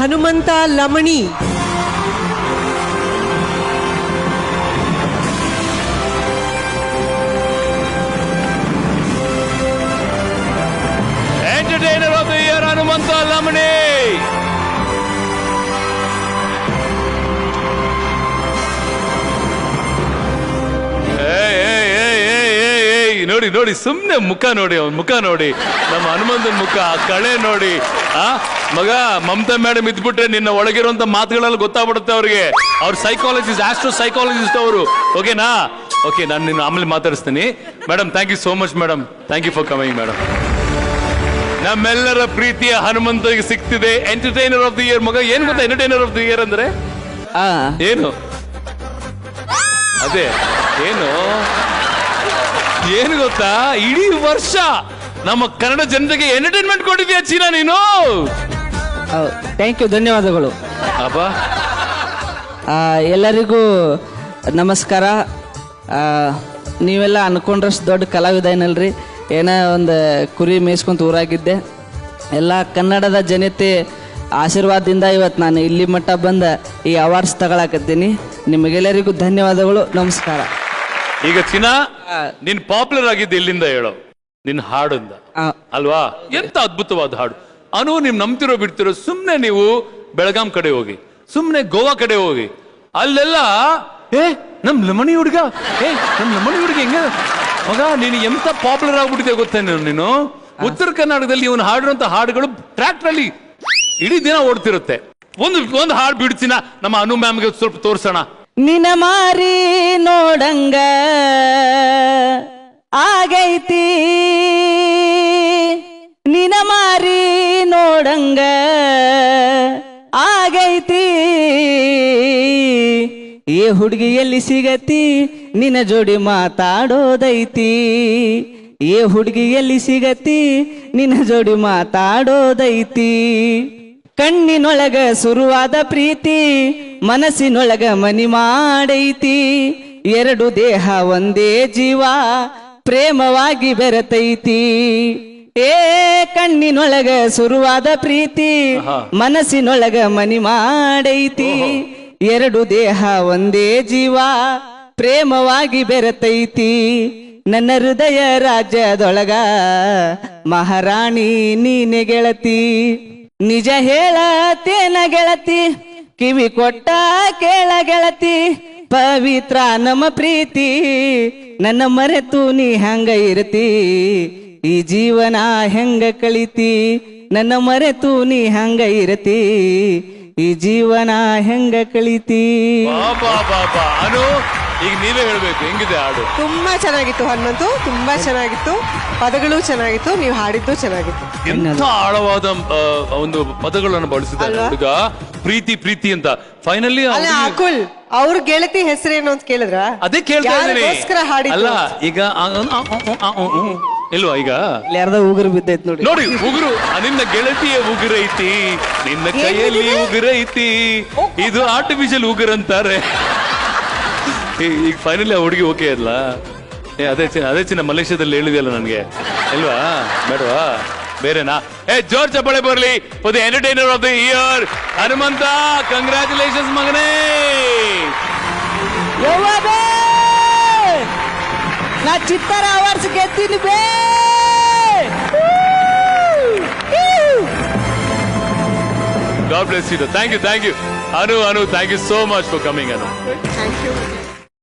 Hanumantha Lamani. Entertainer of the year Hanumantha Lamani. ನೋಡಿ ನೋಡಿ, ಸುಮ್ನೆ ಮುಖ ನೋಡಿ, ಅವನ್ ಮುಖ ನೋಡಿ, ನಮ್ಮ ಹನುಮಂತನ ಮುಖ, ಕಳೆ ನೋಡಿ. ಮಗ, ಮಮತಾ ಮೇಡಮ್ ಇದ್ಬಿಟ್ರೆ ನಿನ್ನ ಒಳಗಿರುವಂತ ಮಾತುಗಳೆಲ್ಲ ಗೊತ್ತಾಗ್ಬಿಡುತ್ತೆ ಅವ್ರಿಗೆ. ಅವ್ರ ಸೈಕಾಲಜಿಸ್ಟ್, ಆಸ್ಟ್ರೋ ಸೈಕಾಲಜಿಸ್ಟ್ ಅವರು. ಓಕೆನಾ? ಓಕೆ, ನಾನು ನಿನ್ನ ಆಮೇಲೆ ಮಾತಾಡಿಸ್ತೀನಿ. Madam, thank you so much madam. Thank you for coming madam. ನಮ್ಮೆಲ್ಲರ ಪ್ರೀತಿಯ ಹನುಮಂತಗೆ ಸಿಗ್ತಿದೆ ಎಂಟರ್ಟೈನರ್ ಆಫ್ ದಿ ಇಯರ್. ಮಗ, ಏನ್ ಗೊತ್ತಾ ಎಂಟರ್ಟೈನರ್ ಆಫ್ ದಿ ಇಯರ್ ಅಂದ್ರೆ? ಏನು? ಅದೇ ಏನು ಗೊತ್ತಾ, ಇಡೀ ವರ್ಷ ನಮ್ಮ ಕನ್ನಡ ಜನತೆಗೆ ಎಂಟರ್ಟೈನ್ಮೆಂಟ್ ಕೊಟ್ಟಿದ್ಯಾ ಚೀನಾ ನೀನು. ಥ್ಯಾಂಕ್ ಯು, ಧನ್ಯವಾದಗಳು. ಅಬ್ಬಾ, ಎಲ್ಲರಿಗೂ ನಮಸ್ಕಾರ. ನೀವೆಲ್ಲ ಅನ್ಕೊಂಡ್ರಷ್ಟು ದೊಡ್ಡ ಕಲಾವಿದ ಏನಲ್ರಿ, ಏನೋ ಒಂದು ಕುರಿ ಮೇಯಿಸ್ಕೊಂತ ಊರಾಗಿದ್ದೆ. ಎಲ್ಲ ಕನ್ನಡದ ಜನತೆ ಆಶೀರ್ವಾದದಿಂದ ಇವತ್ತು ನಾನು ಇಲ್ಲಿ ಮಟ್ಟ ಬಂದ ಈ ಅವಾರ್ಡ್ಸ್ ತಗೊಳಕತ್ತೀನಿ. ನಿಮಗೆಲ್ಲರಿಗೂ ಧನ್ಯವಾದಗಳು, ನಮಸ್ಕಾರ. ಈಗ ಚಿನ್ನಾ, ನೀನ್ ಪಾಪ್ಯುಲರ್ ಆಗಿದ್ದೆ ಇಲ್ಲಿಂದ ಹೇಳೋ, ನಿನ್ ಹಾಡಿಂದ ಅಲ್ವಾ? ಎಂತ ಅದ್ಭುತವಾದ ಹಾಡು. ಅನು, ನೀವ್ ನಂಬ್ತಿರೋ ಬಿಡ್ತಿರೋ, ಸುಮ್ನೆ ನೀವು ಬೆಳಗಾಂ ಕಡೆ ಹೋಗಿ, ಸುಮ್ನೆ ಗೋವಾ ಕಡೆ ಹೋಗಿ, ಅಲ್ಲೆಲ್ಲ ನಮ್ ಲಮಣಿ ಹುಡುಗ, ನಮ್ ಲಮಣಿ ಹುಡುಗ ಹೆಂಗ ಮಗ, ನೀನು ಎಂತ ಪಾಪ್ಯುಲರ್ ಆಗ್ಬಿಟ್ಟಿದೆ ಗೊತ್ತೇನು ನೀನು. ಉತ್ತರ ಕರ್ನಾಟಕದಲ್ಲಿ ಇವನು ಹಾಡಿರುವಂತ ಹಾಡುಗಳು ಟ್ರ್ಯಾಕ್ಟರ್ ಅಲ್ಲಿ ಇಡೀ ದಿನ ಓಡ್ತಿರುತ್ತೆ. ಒಂದು ಹಾಡು ಬಿಡ್ತೀನ, ನಮ್ಮ ಅನು ಮ್ಯಾಮ್ಗೆ ಸ್ವಲ್ಪ ತೋರ್ಸೋಣ. ನಿನ ಮಾರಿ ನೋಡಂಗ ಆಗೈತಿ, ನಿನ ಮಾರಿ ನೋಡಂಗ ಆಗೈತಿ, ಏ ಹುಡುಗಿ ಎಲ್ಲಿ ಸಿಗತಿ, ನಿನ್ನ ಜೋಡಿ ಮಾತಾಡೋದೈತಿ, ಏ ಹುಡುಗಿ ಎಲ್ಲಿ ಸಿಗತಿ, ನಿನ್ನ ಜೋಡಿ ಮಾತಾಡೋದೈತಿ. ಕಣ್ಣಿನೊಳಗ ಶುರುವಾದ ಪ್ರೀತಿ, ಮನಸ್ಸಿನೊಳಗ ಮನಿ ಮಾಡೈತಿ, ಎರಡು ದೇಹ ಒಂದೇ ಜೀವ ಪ್ರೇಮವಾಗಿ ಬೆರೆತೈತಿ. ಏ ಕಣ್ಣಿನೊಳಗ ಶುರುವಾದ ಪ್ರೀತಿ, ಮನಸ್ಸಿನೊಳಗ ಮನಿ ಮಾಡೈತಿ, ಎರಡು ದೇಹ ಒಂದೇ ಜೀವ ಪ್ರೇಮವಾಗಿ ಬೆರೆತೈತಿ. ನನ್ನ ಹೃದಯ ರಾಜ್ಯದೊಳಗ ಮಹಾರಾಣಿ ನೀನೆ ಗೆಳತಿ, ನಿಜ ಹೇಳತೇನ ಗೆಳತಿ, ಕಿವಿ ಕೊಟ್ಟ ಕೇಳ ಗೆಳತಿ, ಪವಿತ್ರ ನಮ್ಮ ಪ್ರೀತಿ, ನನ್ನ ಮರೆತು ನೀ ಹಂಗ ಇರ್ತಿ, ಈ ಜೀವನ ಹೆಂಗ ಕಳಿತಿ, ನನ್ನ ಮರೆತು ನೀ ಹಂಗ ಇರ್ತಿ, ಈ ಜೀವನ ಹೆಂಗ ಕಳಿತಿ. ಅನು, ಈಗ ನೀವೇ ಹೇಳ್ಬೇಕು, ಹೆಂಗಿದೆ ಹಾಡು? ತುಂಬಾ ಚೆನ್ನಾಗಿತ್ತು ಹನುಮಂತು, ತುಂಬಾ ಚೆನ್ನಾಗಿತ್ತು, ಪದಗಳು ಚೆನ್ನಾಗಿತ್ತು, ನೀವು ಹಾಡಿದ್ದು ಚೆನ್ನಾಗಿತ್ತು. ಎಂತ ಆಳವಾದ ಒಂದು ಪದಗಳನ್ನು ಬಳಸಿದ ಹುಡುಗ. ಪ್ರೀತಿ ಪ್ರೀತಿ ಅಂತ ಫೈನಲಿ ಅಕುಲ್ ಅವ್ರ ಗೆಳತಿ ಹೆಸರೇನು ಅಂತ ಕೇಳಿದ್ರ? ಅದೇ ಕೇಳ್ತಾ ಇದ್ದೀನಿ. ಅಲ್ಲ, ಈಗ ಇಲ್ವಾ, ಈಗ ಯಾರ್ದ ಉಗುರು ಬಿದ್ದೈತಿ ನೋಡಿ, ನೋಡಿ ಉಗುರು, ನಿನ್ನ ಗೆಳತಿಯ ಉಗುರೈತಿ, ನಿನ್ನ ಕೈಯಲ್ಲಿ ಉಗುರೈತಿ, ಇದು ಆರ್ಟಿಫಿಷಿಯಲ್ ಉಗುರು ಅಂತಾರೆ. ಈಗ ಫೈನಲಿ ಆ ಹುಡುಗಿ ಓಕೆ ಅಲ್ಲ? ಅದೇ ಚಿನ್ನ ಮಲೇಷ್ಯಾದಲ್ಲಿ ಹೇಳಿದೆಯಲ್ಲ ನನಗೆ, ಇಲ್ವಾ? ಬೇಡವಾ? ಬೇರೆನಾ? ಜೋರ್ ಚಪ್ಪಾಳೆ ಬರಲಿ for the entertainer of the year Hanumantha. Congratulations ಮಗನೇ. ನಾ ಚಿತ್ತಾರ ಅವಾರ್ಡ್ಸ್ ಗೆದ್ದೀನಿ ಬೇ. God bless you. Thank you. Anu, thank you so much for coming, Anu. Thank you.